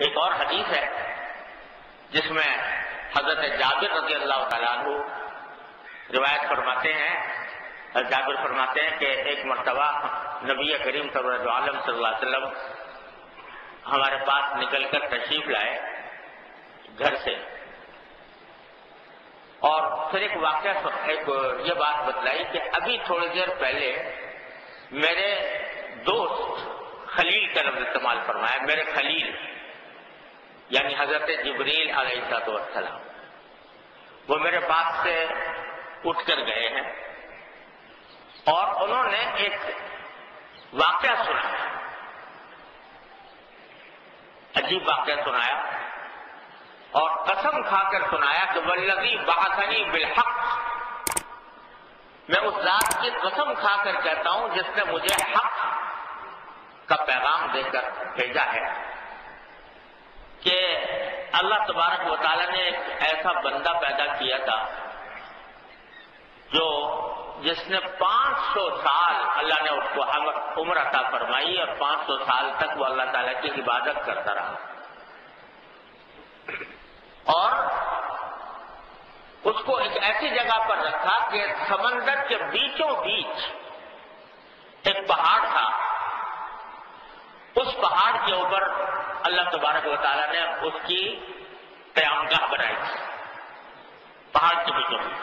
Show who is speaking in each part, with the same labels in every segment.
Speaker 1: ایک اور حدیث ہے جس میں حضرت جابر رضی اللہ تعالیٰ عنہ روایت فرماتے ہیں، جابر فرماتے ہیں کہ ایک مرتبہ نبی کریم سرور عالم صلی اللہ علیہ وسلم ہمارے پاس نکل کر تشریف لائے گھر سے، اور پھر ایک واقعہ یہ بات بتلائی کہ ابھی تھوڑی دیر پہلے میرے دوست خلیل کا لفظ استعمال فرمایا، میرے خلیل یعنی حضرت جبریل علیہ السلام، وہ میرے پاس سے اٹھ کر گئے ہیں اور انہوں نے ایک واقعہ سنایا، عجیب واقعہ سنایا، اور قسم کھا کر سنایا کہ والذی بعثنی بالحق، میں اس ذات کی قسم کھا کر کہتا ہوں جس نے مجھے حق کا پیغام دے کر بھیجا ہے، کہ اللہ تبارک و تعالیٰ نے ایک ایسا بندہ پیدا کیا تھا جس نے 500 سال اللہ نے اس کو عمر عطا فرمائی، اور 500 سال تک وہ اللہ تعالیٰ کی عبادت کرتا رہا، اور اس کو ایک ایسی جگہ پر رکھا کہ سمندر کے بیچوں بیچ ایک پہاڑ تھا، اس پہاڑ کے اوپر اللہ تبارک و تعالیٰ نے اس کی قیامگاہ بنائی تھی، پہاڑ کے بیچوں بیچ،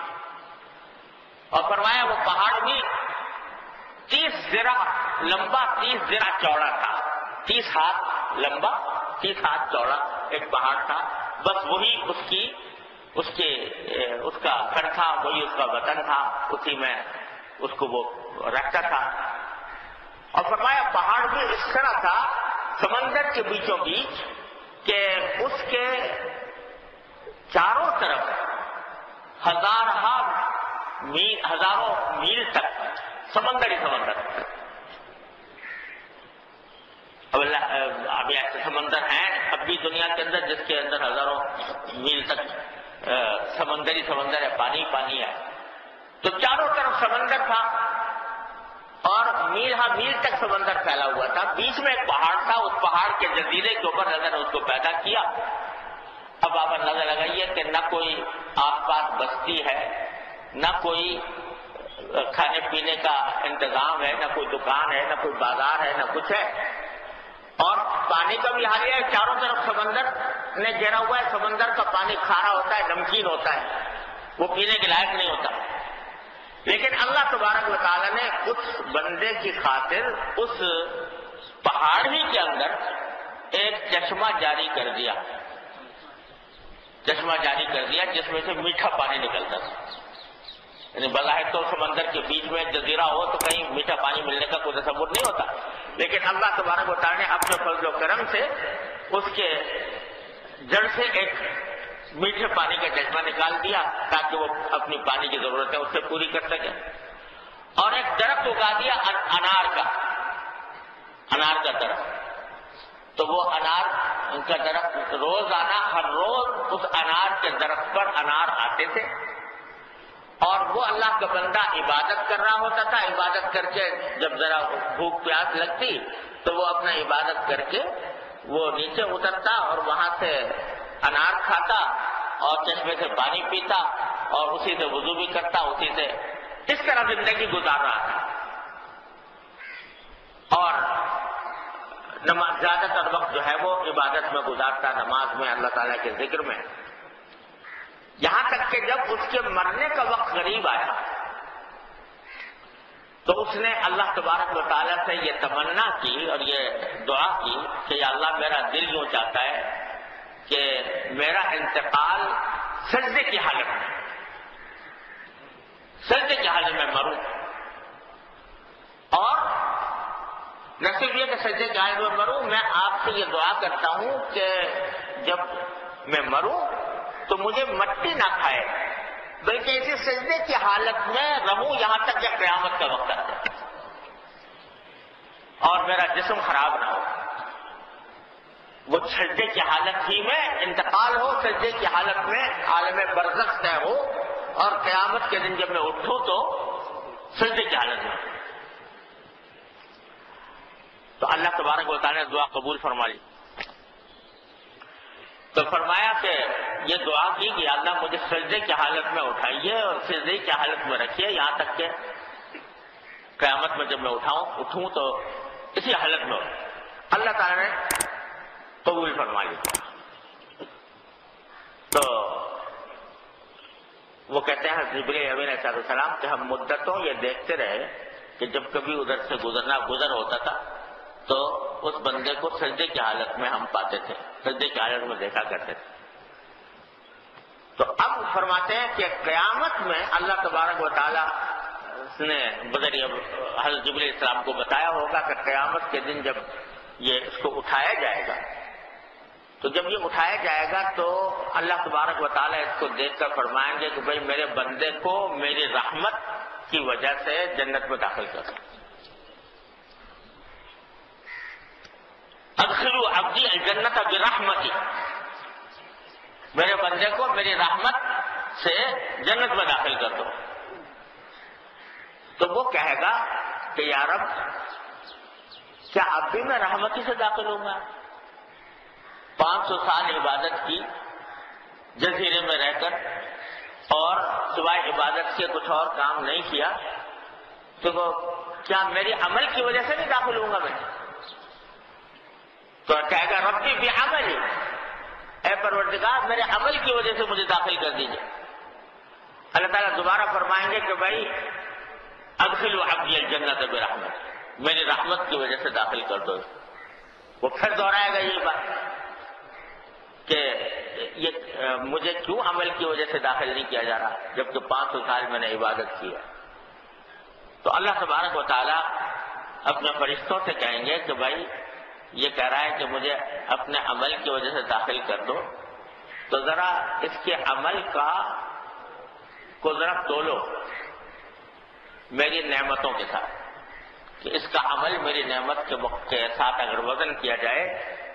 Speaker 1: اور فرمایا وہ پہاڑ بھی 30 ذرا لمبا 30 ذرا چوڑا تھا، 30 ہاتھ لمبا 30 ہاتھ چوڑا ایک پہاڑ تھا، بس وہی اس کا گھر تھا، وہی اس کا وطن تھا، اسی میں اس کو وہ رکھتا تھا، اور فرمایا پہاڑ بھی اس طرح تھا سمندر کے بیچوں بیچ کہ اس کے چاروں طرف ہزاروں میل تک سمندر ہی سمندر، ابھی ایسے سمندر ہیں اب بھی دنیا کے اندر جس کے اندر ہزاروں میل تک سمندر ہے، پانی پانی ہے، تو چاروں طرف سمندر تھا اور میل تک سمندر پھیلا ہوا تھا، بیچ میں ایک پہاڑ تھا، اس پہاڑ کے جزیرے کے اوپر اللہ نے اس کو پیدا کیا۔ اب آپ اندازہ لگائیے کہ نہ کوئی آس پاس بستی ہے، نہ کوئی کھانے پینے کا انتظام ہے، نہ کوئی دکان ہے، نہ کوئی بازار ہے، نہ کچھ ہے، اور پانی کا بھی حال ہے، چاروں طرف سمندر نے گھیرا ہوا ہے، سمندر کا پانی کھارا ہوتا ہے، نمکین ہوتا ہے، وہ پینے کے لائق نہیں ہوتا، لیکن اللہ تبارک و تعالیٰ نے اس بندے کی خاطر اس پہاڑ ہی کے اندر ایک چشمہ جاری کر دیا جس میں سے میٹھا پانی نکلتا تھا، یعنی بظاہر تو سمندر کے بیچ میں جزیرہ ہو تو کہیں میٹھا پانی ملنے کا کوئی تصور نہیں ہوتا، لیکن اللہ تبارک و تعالیٰ نے اپنے فضل و کرم سے اس کے جڑ سے ایک میٹھے پانی کا چشمہ نکال دیا تاکہ وہ اپنی پانی کی ضرورتیں اس سے پوری کر سکے، اور ایک درخت اگا دیا انار کا درخت، تو وہ انار کا درخت روزانہ ہر روز اس انار کے درخت پر انار آتے تھے، اور وہ اللہ کا بندہ عبادت کر رہا ہوتا تھا، عبادت کر کے جب ذرا بھوک پیاس لگتی تو وہ اپنا عبادت کر کے وہ نیچے اترتا اور وہاں سے انار کھاتا اور چشمے سے پانی پیتا اور اسی سے وضو بھی کرتا، اسی سے اس طرح زندگی گزار رہا تھا، اور زیادہ تر وقت جو ہے وہ عبادت میں گزارتا، نماز میں، اللہ تعالیٰ کے ذکر میں، یہاں تک کہ جب اس کے مرنے کا وقت قریب آیا تو اس نے اللہ تبارک و تعالیٰ سے یہ تمنا کی اور یہ دعا کی کہ یا اللہ میرا دل یوں چاہتا ہے کہ میرا انتقال سجدے کی حالت میں مروں، اور نہ صرف یہ کہ سجدے کی حالت میں مروں، میں آپ سے یہ دعا کرتا ہوں کہ جب میں مروں تو مجھے مٹی نہ کھائے بلکہ اسی سجدے کی حالت میں رہوں یہاں تک کہ قیامت کا وقت آتا ہے، اور میرا جسم خراب نہ ہو، وہ سجدے کی حالت ہی میں انتقال ہو، سجدے کی حالت میں عالم برزخ طے ہو، اور قیامت کے دن جب میں اٹھوں تو سجدے کی حالت میں۔ تو اللہ تبارک و تعالیٰ نے دعا قبول فرما لی، تو فرمایا کہ یہ دعا کی کہ اللہ مجھے سجدے کی حالت میں اٹھائیے اور سجدے کی حالت میں رکھیے، یہاں تک کہ قیامت میں جب میں اٹھوں تو اسی حالت میں اللہ تعالیٰ نے قبول فرما لیا۔ تو وہ کہتے ہیں جبریل امین علیہ السلام کہ ہم مدتوں یہ دیکھتے رہے کہ جب کبھی ادھر سے گزر ہوتا تھا تو اس بندے کو سجدے کی حالت میں ہم پاتے تھے، سجدے کی حالت میں دیکھا کرتے تھے۔ تو اب فرماتے ہیں کہ قیامت میں اللہ تبارک و تعالیٰ نے بذریعہ حضرت جبریل علیہ السلام کو بتایا ہوگا کہ قیامت کے دن جب یہ اس کو اٹھایا جائے گا، تو جب یہ اٹھایا جائے گا تو اللہ تبارک و تعالیٰ اس کو دیکھ کر فرمائیں گے کہ بھائی میرے بندے کو میری رحمت کی وجہ سے جنت میں داخل کر، ادخلوا عبدی الجنت برحمتی، میرے بندے کو میری رحمت سے جنت میں داخل کر دو۔ تو وہ کہے گا کہ یا رب کیا اب بھی میں رحمتی سے داخل ہوں گا؟ 500 سال عبادت کی جزیرے میں رہ کر اور سوائے عبادت کے کچھ اور کام نہیں کیا، تو وہ کیا میری عمل کی وجہ سے نہیں داخل ہوں گا میں؟ تو کہے گا ربی بعملی، اے پروردگار میرے عمل کی وجہ سے مجھے داخل کر دیجیے۔ اللہ تعالیٰ دوبارہ فرمائیں گے کہ بھائی ادخلوا عبدی الجنت برحمت، میری رحمت کی وجہ سے داخل کر دو۔ وہ پھر دوہرائے گا یہ بات کہ یہ مجھے کیوں عمل کی وجہ سے داخل نہیں کیا جا رہا جبکہ 500 سال میں نے عبادت کی ہے؟ تو اللہ تبارک و تعالیٰ اپنے فرشتوں سے کہیں گے کہ بھائی یہ کہہ رہا ہے کہ مجھے اپنے عمل کی وجہ سے داخل کر دو، تو ذرا اس کے عمل کو ذرا تولو میری نعمتوں کے ساتھ، کہ اس کا عمل میری نعمت کے ساتھ اگر وزن کیا جائے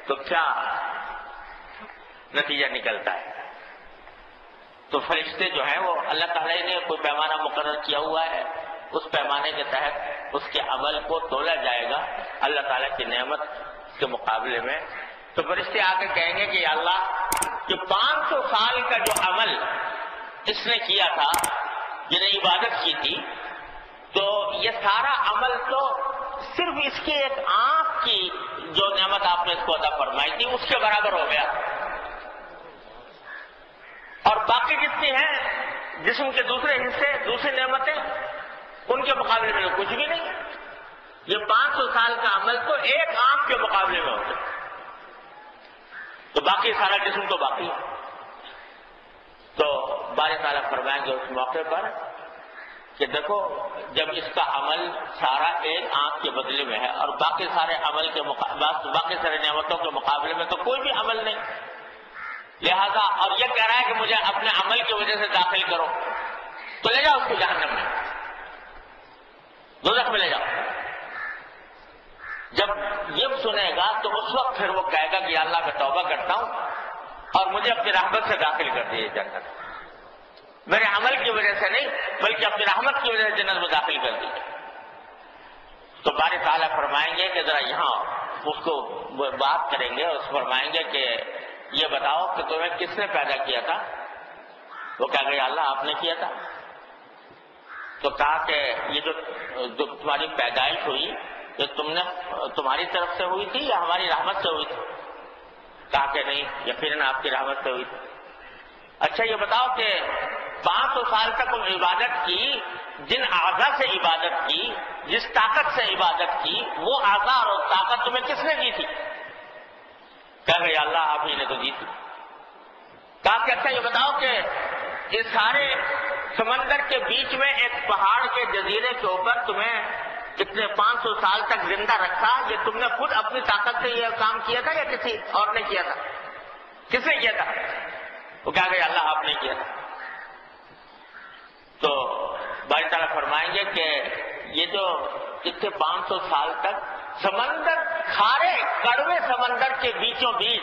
Speaker 1: تو کیا نتیجہ نکلتا ہے۔ تو فرشتے جو ہیں وہ اللہ تعالیٰ نے کوئی پیمانہ مقرر کیا ہوا ہے، اس پیمانے کے تحت اس کے عمل کو تولا جائے گا اللہ تعالیٰ کی نعمت کے مقابلے میں۔ تو فرشتے آ کے کہیں گے کہ یا اللہ کہ 500 سال کا جو عمل اس نے کیا تھا، جنہیں عبادت کی تھی، تو یہ سارا عمل تو صرف اس کی ایک آنکھ کی جو نعمت آپ نے اس کو عطا فرمائی تھی اس کے برابر ہو گیا، اور باقی جتنی ہیں جسم کے دوسرے حصے، دوسری نعمتیں، ان کے مقابلے میں کچھ بھی نہیں۔ یہ 500 سال کا عمل تو ایک آنکھ کے مقابلے میں ہوتا ہے، تو باقی سارا جسم تو باقی ہے۔ تو باری تعالیٰ فرمائیں گے اس موقع پر کہ دیکھو جب اس کا عمل سارا ایک آنکھ کے بدلے میں ہے اور باقی سارے عمل کے باقی سارے نعمتوں کے مقابلے میں تو کوئی بھی عمل نہیں، لہذا اور یہ کہہ رہا ہے کہ مجھے اپنے عمل کی وجہ سے داخل کرو، تو لے جاؤ اس کو جہنم میں، دوزخ میں لے جاؤ۔ جب یہ سنے گا تو اس وقت پھر وہ کہے گا کہ اللہ میں توبہ کرتا ہوں اور مجھے اپنی رحمت سے داخل کر دیجیے جنت، میرے عمل کی وجہ سے نہیں بلکہ اپنی رحمت کی وجہ سے جنت میں داخل کر دیجیے۔ تو باری تعالیٰ فرمائیں گے کہ ذرا یہاں اس کو بات کریں گے، اس فرمائیں گے کہ یہ بتاؤ کہ تمہیں کس نے پیدا کیا تھا؟ وہ کہا گیا اللہ آپ نے کیا تھا۔ تو کہا کہ یہ جو تمہاری پیدائش ہوئی یہ تمہاری طرف سے ہوئی تھی یا ہماری رحمت سے ہوئی تھی؟ کہا کہ نہیں، یقیناً آپ کی رحمت سے ہوئی تھی۔ اچھا یہ بتاؤ کہ 500 سال تک ان عبادت کی، جن اعضاء سے عبادت کی، جس طاقت سے عبادت کی، وہ اعضاء اور طاقت تمہیں کس نے دی تھی؟ کہا کہ اللہ آپ ہی نے تو دی تھی۔ کہا کہ اچھا یہ بتاؤ کہ اس سارے سمندر کے بیچ میں ایک پہاڑ کے جزیرے کے اوپر تمہیں کتنے 500 سال تک زندہ رکھا، یہ تم نے خود اپنی طاقت سے یہ کام کیا تھا یا کسی اور نے کیا تھا؟ کس نے کیا تھا؟ وہ کہا گیا اللہ آپ نے کیا تھا۔ تو باری تعالیٰ فرمائیں گے کہ یہ جو اتنے 500 سال تک سمندر، کھارے کڑوے سمندر کے بیچوں بیچ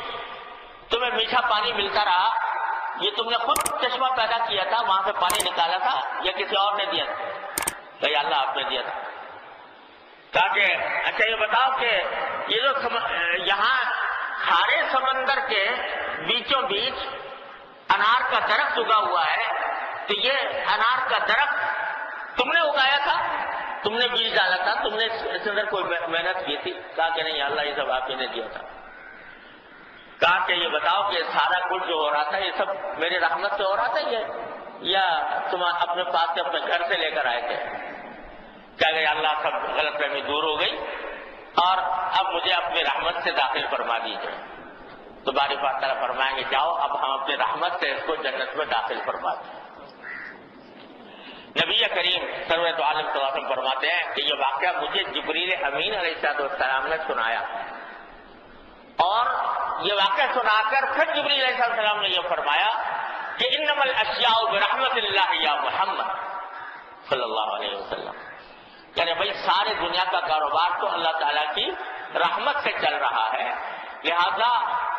Speaker 1: تمہیں میٹھا پانی ملتا رہا، یہ تم نے خود چشمہ پیدا کیا تھا، وہاں سے پانی نکالا تھا یا کسی اور نے دیا تھا؟ بھائی اللہ آپ نے دیا تھا۔ کہا کہ اچھا یہ بتاؤ کہ یہ جو یہاں کھارے سمندر کے بیچوں بیچ انار کا درخت اگا ہوا ہے، تو یہ انار کا درخت تم نے اگایا تھا، تم نے بیج ڈالا تھا، تم نے اس اندر کوئی محنت کی تھی؟ کہا کہ نہیں اللہ یہ سب آپ ہی نے دیا تھا۔ کہا کہ یہ بتاؤ کہ سارا کچھ جو ہو رہا تھا یہ سب میری رحمت سے ہو رہا تھا یا تم اپنے پاس سے اپنے گھر سے لے کر آئے تھے؟ کہا کہ اللہ سب غلط فہمی دور ہو گئی اور اب مجھے اپنی رحمت سے داخل فرما دیجیے۔ تو باری بات تعالیٰ فرمائیں گے جاؤ اب ہم اپنی رحمت سے اس کو جنت میں داخل فرما دیں۔ نبی کریم سرورت عالم صلی اللہ علیہ وسلم فرماتے ہیں کہ یہ واقعہ مجھے جبریل امین علیہ السلام نے سنایا، اور یہ واقعہ سنا کر پھر جبریل علیہ السلام نے یہ فرمایا کہ انما الاشیاء برحمت اللہ یا محمد صلی اللہ علیہ وسلم، یعنی بھائی سارے دنیا کا کاروبار تو اللہ تعالیٰ کی رحمت سے چل رہا ہے، لہذا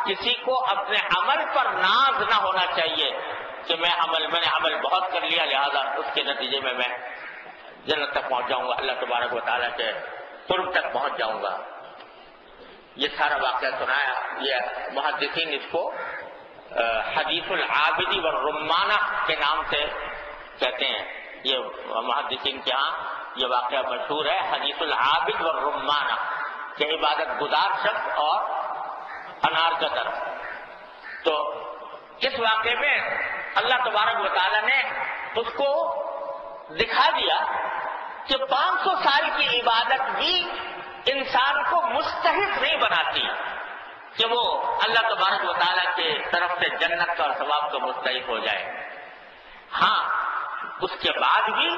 Speaker 1: کسی کو اپنے عمل پر ناز نہ ہونا چاہیے کہ میں نے عمل بہت کر لیا لہذا اس کے نتیجے میں جنت تک پہنچ جاؤں گا، اللہ تبارک و تعالیٰ کے قرب تک پہنچ جاؤں گا۔ یہ سارا واقعہ سنایا، یہ محدثین اس کو حدیث العابد والرمانہ کے نام سے کہتے ہیں۔ یہ محدثین کے ہاں یہ واقعہ مشہور ہے، حدیث العابد والرمانہ، کہ عبادت گزار شخص اور انار کا درخت۔ تو اس واقعے میں اللہ تبارک و تعالیٰ نے اس کو دکھا دیا کہ 500 سال کی عبادت بھی انسان کو مستحق نہیں بناتی کہ وہ اللہ تبارک و تعالیٰ کی طرف سے جنت کا اور ثواب کا مستحق ہو جائے۔ ہاں اس کے بعد بھی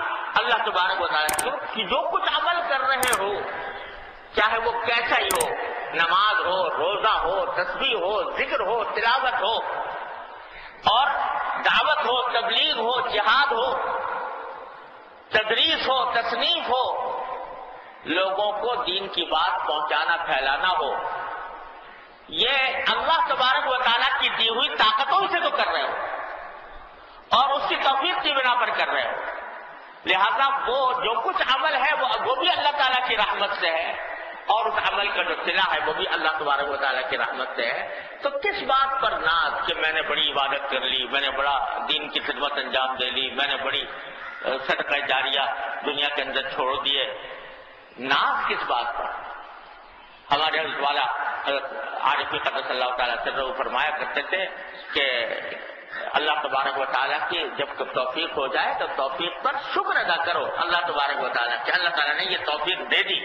Speaker 1: اللہ تبارک و تعالیٰ کہ جو کچھ عمل کر رہے ہو، چاہے وہ کیسا ہی ہو، نماز ہو، روزہ ہو، تسبیح ہو، ذکر ہو، تلاوت ہو، اور دعوت ہو، تبلیغ ہو، جہاد ہو، تدریس ہو، تصنیف ہو، لوگوں کو دین کی بات پہنچانا پھیلانا ہو، یہ اللہ تبارک و تعالیٰ کی دی ہوئی طاقتوں سے تو کر رہے ہو اور اس کی توفیق کی بنا پر کر رہے ہو، لہذا وہ جو کچھ عمل ہے وہ بھی اللہ تعالیٰ کی رحمت سے ہے، اور اس عمل کا جو صلہ ہے وہ بھی اللہ تبارک و تعالیٰ کی رحمت سے ہے۔ تو کس بات پر ناز کہ میں نے بڑی عبادت کر لی، میں نے بڑا دین کی خدمت انجام دے لی، میں نے بڑی صدقہ جاریہ دنیا کے اندر چھوڑ دیے، ناز کس بات پر؟ ہمارے حضرت والا عارف قدس اللہ تعالیٰ سرہ فرمایا کرتے تھے کہ اللہ تبارک و تعالیٰ کی جب توفیق ہو جائے تو توفیق پر شکر ادا کرو اللہ تبارک و تعالیٰ کہ اللہ تعالیٰ نے یہ توفیق دے دی۔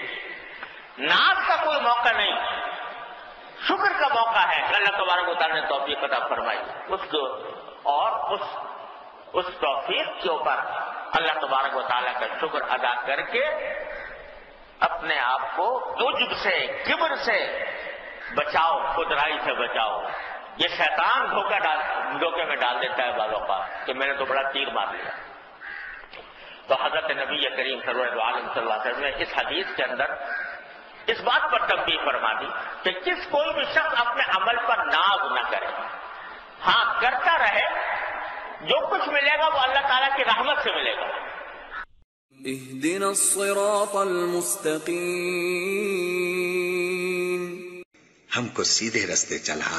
Speaker 1: ناز کا کوئی موقع نہیں، شکر کا موقع ہے کہ اللہ تبارک و تعالیٰ نے توفیق عطا فرمائی، اس توفیق کے اوپر اللہ تبارک و تعالیٰ کا شکر ادا کر کے اپنے آپ کو عجب سے، کبر سے بچاؤ، خودرائی سے بچاؤ۔ یہ شیطان دھوکے میں ڈال دیتا ہے بعض اوقات کہ میں نے تو بڑا تیر مار لیا۔ تو حضرت نبی کریم سرور عالم صلی اللہ علیہ وسلم نے اس حدیث کے اندر اس بات پر تنبیہ فرما دی کہ کوئی بھی شخص اپنے عمل پر ناز نہ کرے، ہاں کرتا رہے، جو کچھ ملے گا وہ اللہ تعالیٰ کی رحمت سے ملے گا۔
Speaker 2: اهدنا الصراط المستقیم،
Speaker 3: ہم کو سیدھے رستے چلا